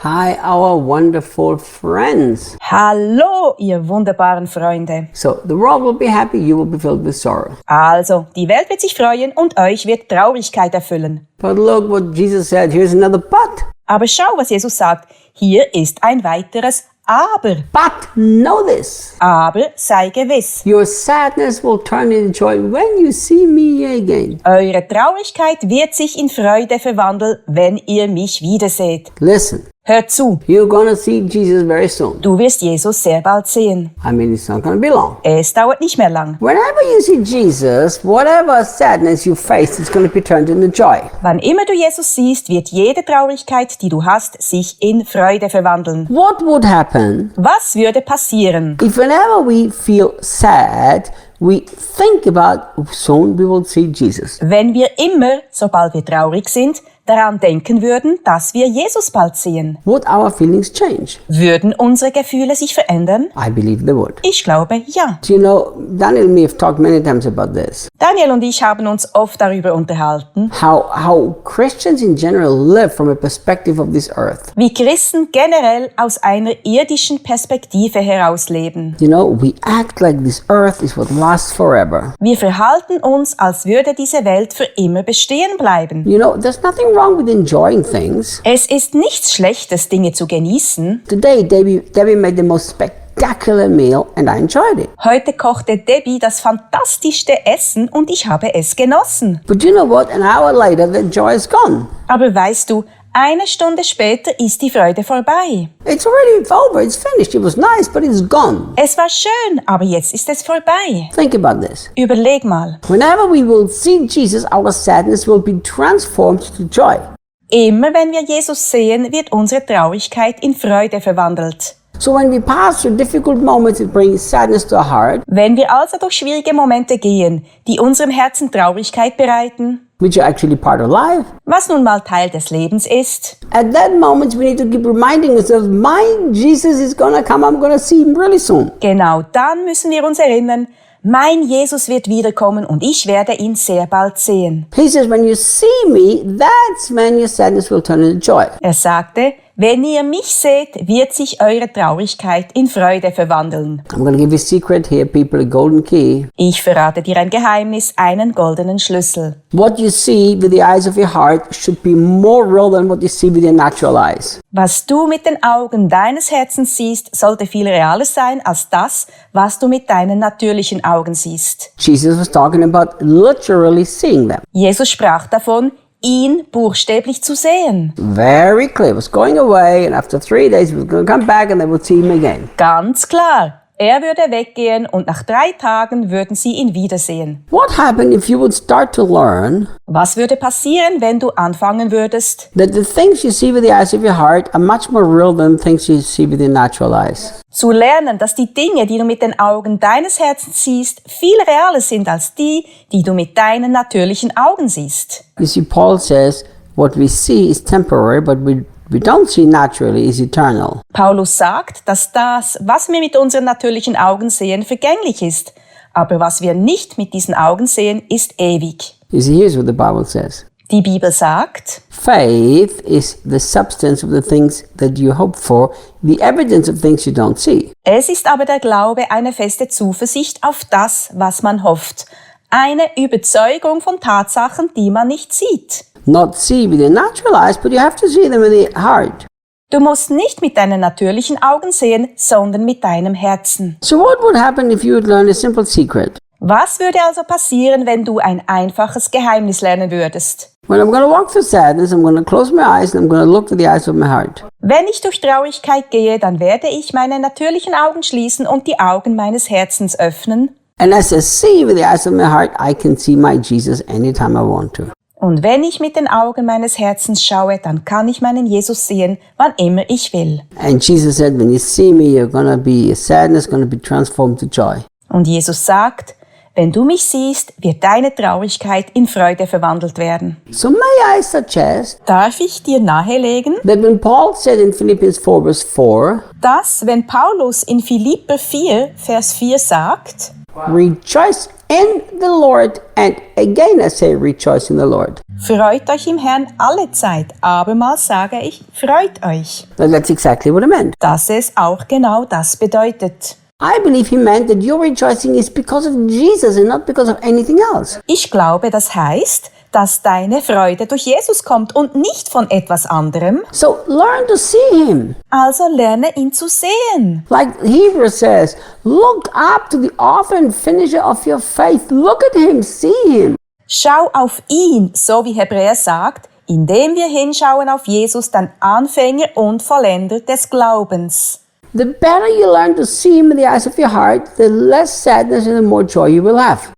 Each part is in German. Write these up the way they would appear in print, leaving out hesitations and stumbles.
Hi, our wonderful friends. Hallo, ihr wunderbaren Freunde. So, the world will be happy, you will be filled with sorrow. Also, die Welt wird sich freuen und euch wird Traurigkeit erfüllen. But look what Jesus said, here's another but. Aber schau, was Jesus sagt. Hier ist ein weiteres Aber. But know this. Aber sei gewiss. Your sadness will turn into joy when you see me again. Eure Traurigkeit wird sich in Freude verwandeln, wenn ihr mich wiederseht. Listen, Hört zu, you're gonna see Jesus very soon. du wirst Jesus sehr bald sehen. I mean, it's not gonna be long. Es dauert nicht mehr lang. Whenever you see Jesus, whatever sadness you face is gonna be turned into joy. Wann immer du Jesus siehst, wird jede Traurigkeit, die du hast, sich in Freude verwandeln. What would happen Was würde passieren, if whenever we feel sad, we think about soon we will see Jesus? wenn wir immer, sobald wir traurig sind, daran denken würden, dass wir Jesus bald sehen? Would our feelings change? Würden unsere Gefühle sich verändern? I believe they would. Ich glaube, ja. You know, Daniel and me have talked many times about this. Daniel und ich haben uns oft darüber unterhalten, How Christians in general live from a perspective of this earth. wie Christen generell aus einer irdischen Perspektive heraus leben. You know, we act like this earth is what lasts forever. Wir verhalten uns, als würde diese Welt für immer bestehen bleiben. You know, there's nothing wrong with enjoying things. Es ist nichts Schlechtes, Dinge zu genießen. Today, Debbie made the most spectacular meal and I enjoyed it. Heute kochte Debbie das fantastischste Essen und ich habe es genossen. But you know what? An hour later, the joy is gone. Aber weißt du, eine Stunde später ist die Freude vorbei. It's already over. It's finished. It was nice, but it's gone. Es war schön, aber jetzt ist es vorbei. Think about this. Überleg mal. Whenever we will see Jesus, our sadness will be transformed to joy. Immer wenn wir Jesus sehen, wird unsere Traurigkeit in Freude verwandelt. So when we pass through difficult moments, it brings sadness to our heart, Wenn wir also durch schwierige Momente gehen, die unserem Herzen Traurigkeit bereiten, which are actually part of life. was nun mal Teil des Lebens ist, At that moment, we need to keep reminding ourselves, my Jesus is going to come. I'm going to see him really soon. genau dann müssen wir uns erinnern, mein Jesus wird wiederkommen und ich werde ihn sehr bald sehen. He says, when you see me, that's when your sadness will turn into joy. Er sagte, wenn ihr mich seht, wird sich eure Traurigkeit in Freude verwandeln. I'm going to give you a secret here, people, a golden key. Ich verrate dir ein Geheimnis, einen goldenen Schlüssel. What you see with the eyes of your heart should be more real than what you see with your natural eyes. Was du mit den Augen deines Herzens siehst, sollte viel realer sein als das, was du mit deinen natürlichen Augen siehst. Jesus was talking about literally seeing them. Jesus sprach davon, ihn buchstäblich zu sehen. Very clear. It was going away, and after 3 days, he was going to come back, and they would see him again. Ganz klar. Er würde weggehen und nach 3 Tagen würden sie ihn wiedersehen. What happened if you would start to learn Was würde passieren, wenn du anfangen würdest, that the things you see with the eyes of your heart are much more real than things you see with your natural eyes? zu lernen, dass die Dinge, die du mit den Augen deines Herzens siehst, viel realer sind als die, die du mit deinen natürlichen Augen siehst? You see, Paul says, what we see is temporary, but we don't see naturally is eternal. Paulus sagt, dass das, was wir mit unseren natürlichen Augen sehen, vergänglich ist. Aber was wir nicht mit diesen Augen sehen, ist ewig. You see, here's what the Bible says. Die Bibel sagt, Faith is the substance of the things that you hope for, the evidence of things you don't see. es ist aber der Glaube eine feste Zuversicht auf das, was man hofft. Eine Überzeugung von Tatsachen, die man nicht sieht. Not see with your natural eyes, but you have to see them with the heart. Du musst nicht mit deinen natürlichen Augen sehen, sondern mit deinem Herzen. So what would happen if you would learn a simple secret? Was würde also passieren, wenn du ein einfaches Geheimnis lernen würdest? When I'm going to walk through sadness, I'm going to close my eyes and I'm going to look with the eyes of my heart. Wenn ich durch Traurigkeit gehe, dann werde ich meine natürlichen Augen schließen und die Augen meines Herzens öffnen. And as I see with the eyes of my heart, I can see my Jesus anytime I want to. Und wenn ich mit den Augen meines Herzens schaue, dann kann ich meinen Jesus sehen, wann immer ich will. And Jesus said, when you see me, you're going to be, your sadness going to be transformed to joy. Und Jesus sagt, wenn du mich siehst, wird deine Traurigkeit in Freude verwandelt werden. So may I suggest Darf ich dir nahelegen, that when Paul said in Philippians 4 verse 4, dass, wenn Paulus in Philipper 4, Vers 4 sagt, Rejoice in the Lord, and again I say rejoice in the Lord. Freut euch im Herrn alle Zeit. Abermals sage ich, freut euch. Now that's exactly what it meant. Dass es auch genau das bedeutet. I believe he meant that your rejoicing is because of Jesus and not because of anything else. Ich glaube, das heißt, dass deine Freude durch Jesus kommt und nicht von etwas anderem. So learn to see him. Also lerne ihn zu sehen. Like Hebrews says, look up to the author and finisher of your faith. Look at him, see him. Schau auf ihn, so wie Hebräer sagt, indem wir hinschauen auf Jesus, den Anfänger und Vollender des Glaubens. The better you learn to see him in the eyes of your heart, the less sadness and the more joy you will have.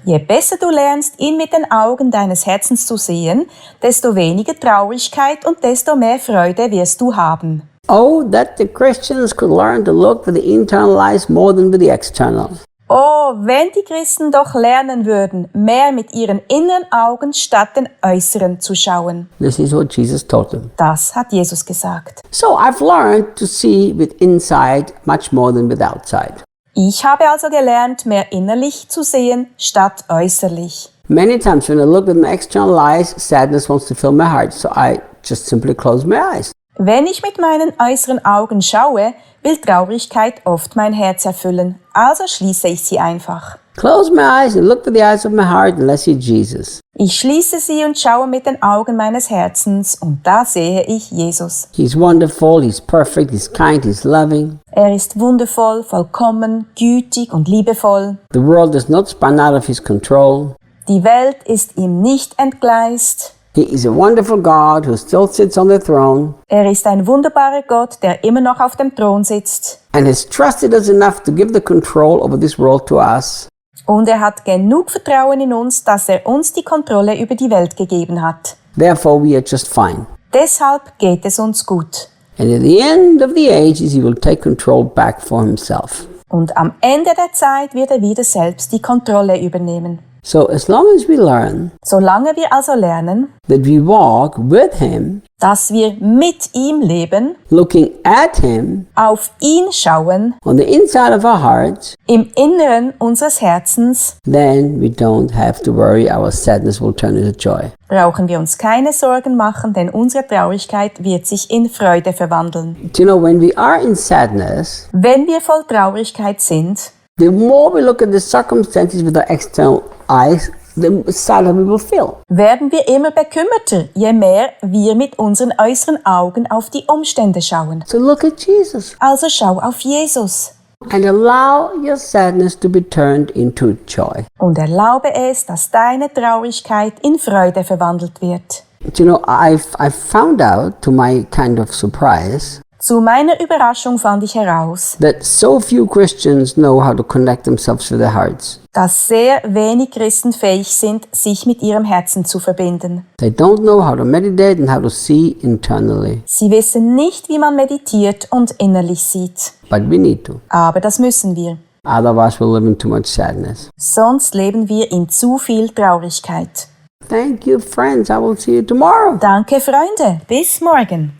Je besser du lernst, ihn mit den Augen deines Herzens zu sehen, desto weniger Traurigkeit und desto mehr Freude wirst du haben. Oh, that the Christians could learn to look for the internal eyes more than with the external. Oh, wenn die Christen doch lernen würden, mehr mit ihren inneren Augen statt den äußeren zu schauen. This is what Jesus told them. Das hat Jesus gesagt. So I've learned to see with inside much more than with outside. Ich habe also gelernt, mehr innerlich zu sehen, statt äußerlich. Many times when I look with my external eyes, sadness wants to fill my heart, so I just simply close my eyes. Wenn ich mit meinen äußeren Augen schaue, will Traurigkeit oft mein Herz erfüllen, also schließe ich sie einfach. Close my eyes and look to the eyes of my heart and let's see Jesus. Ich schließe sie und schaue mit den Augen meines Herzens und da sehe ich Jesus. He's wonderful, he's perfect, he's kind, he's loving. Er ist wundervoll, vollkommen, gütig und liebevoll. The world is not spun out of his control. Die Welt ist ihm nicht entgleist. He is a wonderful God who still sits on the throne Er ist ein wunderbarer Gott, der immer noch auf dem Thron sitzt. and has trusted us enough to give the control over this world to us. Und er hat genug Vertrauen in uns, dass er uns die Kontrolle über die Welt gegeben hat. Therefore we are just fine. Deshalb geht es uns gut. And at the end of the ages he will take control back for himself. Und am Ende der Zeit wird er wieder selbst die Kontrolle übernehmen. So as long as we learn Solange wir also lernen, that we walk with him, dass wir mit ihm leben, looking at him auf ihn schauen, on the inside of our hearts, im Inneren unseres Herzens, then we don't have to worry our sadness will turn into joy. brauchen wir uns keine Sorgen machen, denn unsere Traurigkeit wird sich in Freude verwandeln. Do you know, when we are in sadness, Wenn wir voll Traurigkeit sind, the more we look at the circumstances with our external eyes, the sadder we will feel. werden wir immer bekümmerter, je mehr wir mit unseren äußeren Augen auf die Umstände schauen. So look at Jesus Also schau auf Jesus and allow your sadness to be turned into joy. und erlaube es, dass deine Traurigkeit in Freude verwandelt wird. Do you know, I've found out, to my kind of surprise, Zu meiner Überraschung fand ich heraus, that so few Christians know how to connect themselves with their hearts. dass sehr wenig Christen fähig sind, sich mit ihrem Herzen zu verbinden. They don't know how to meditate and how to see internally. Sie wissen nicht, wie man meditiert und innerlich sieht. But we need to. Aber das müssen wir. Otherwise we'll live in too much sadness. Sonst leben wir in zu viel Traurigkeit. Thank you, friends. I will see you tomorrow. Danke, Freunde. Bis morgen.